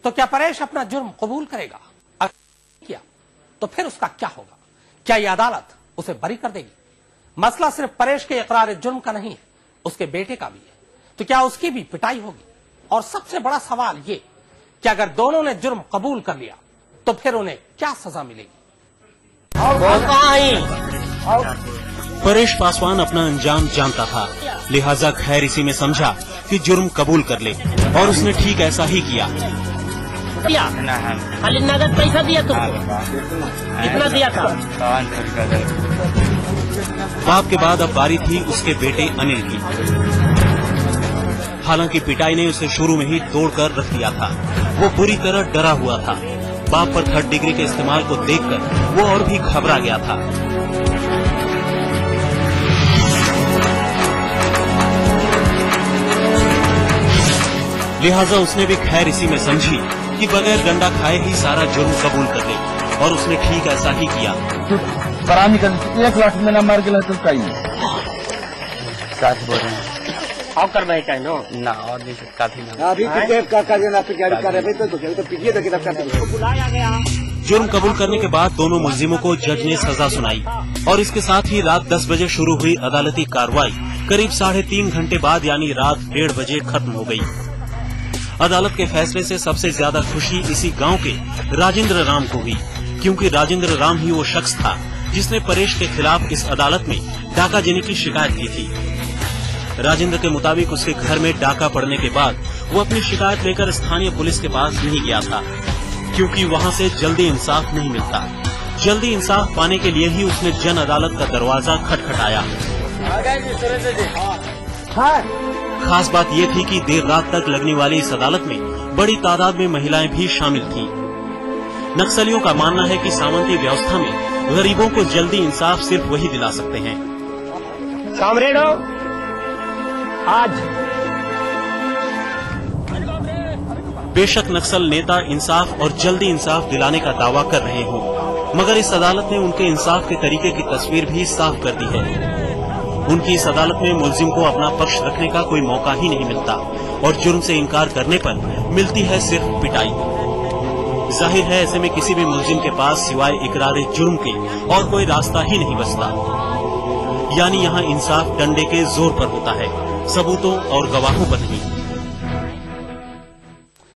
तो क्या परेश अपना जुर्म कबूल करेगा? अगर किया तो फिर उसका क्या होगा? क्या यह अदालत उसे बरी कर देगी? मसला सिर्फ परेश के इकरार जुर्म का नहीं है, उसके बेटे का भी है। तो क्या उसकी भी पिटाई होगी? और सबसे बड़ा सवाल ये कि अगर दोनों ने जुर्म कबूल कर लिया तो फिर उन्हें क्या सजा मिलेगी? परेश पासवान अपना अंजाम जानता था, लिहाजा खैर इसी में समझा कि जुर्म कबूल कर ले, और उसने ठीक ऐसा ही किया। खाली नगद पैसा दिया तुमको? कितना दिया था? बाप के बाद अब बारी थी उसके बेटे अनिल की। हालांकि पिटाई ने उसे शुरू में ही तोड़कर रख दिया था। वो बुरी तरह डरा हुआ था। बाप पर 3rd डिग्री के इस्तेमाल को देखकर वो और भी घबरा गया था। लिहाजा उसने भी खैर इसी में समझी कि बगैर डंडा खाए ही सारा जुर्म कबूल कर ले, और उसने ठीक ऐसा ही किया। एक लाख में नंबर के लिए तो चाहिए बोल रहे हैं और करवाए का नो ना, और भी काफी अभी तो बुलाया गया। जुर्म कबूल करने के बाद दोनों मुलजिमों को जज ने सजा सुनाई, और इसके साथ ही रात 10 बजे शुरू हुई अदालती कार्रवाई करीब 3.5 घंटे बाद यानी रात 1:30 बजे खत्म हो गई। अदालत के फैसले से सबसे ज्यादा खुशी इसी गांव के राजेंद्र राम को हुई, क्योंकि राजेंद्र राम ही वो शख्स था जिसने परेश के खिलाफ इस अदालत में डाका देने की शिकायत की थी। राजेंद्र के मुताबिक उसके घर में डाका पड़ने के बाद वो अपनी शिकायत लेकर स्थानीय पुलिस के पास नहीं गया था, क्योंकि वहां से जल्दी इंसाफ नहीं मिलता। जल्दी इंसाफ पाने के लिए ही उसने जन अदालत का दरवाजा खटखटाया। खास बात ये थी कि देर रात तक लगने वाली इस अदालत में बड़ी तादाद में महिलाएं भी शामिल थीं। नक्सलियों का मानना है कि सामंती व्यवस्था में गरीबों को जल्दी इंसाफ सिर्फ वही दिला सकते हैं। कामरेडो, आज बेशक नक्सल नेता इंसाफ और जल्दी इंसाफ दिलाने का दावा कर रहे हों, मगर इस अदालत ने उनके इंसाफ के तरीके की तस्वीर भी साफ कर दी है। उनकी इस अदालत में मुलजिम को अपना पक्ष रखने का कोई मौका ही नहीं मिलता, और जुर्म से इनकार करने पर मिलती है सिर्फ पिटाई। जाहिर है ऐसे में किसी भी मुलजिम के पास सिवाय इकरार जुर्म के और कोई रास्ता ही नहीं बचता। यानी यहाँ इंसाफ डंडे के जोर पर होता है, सबूतों और गवाहों पर नहीं।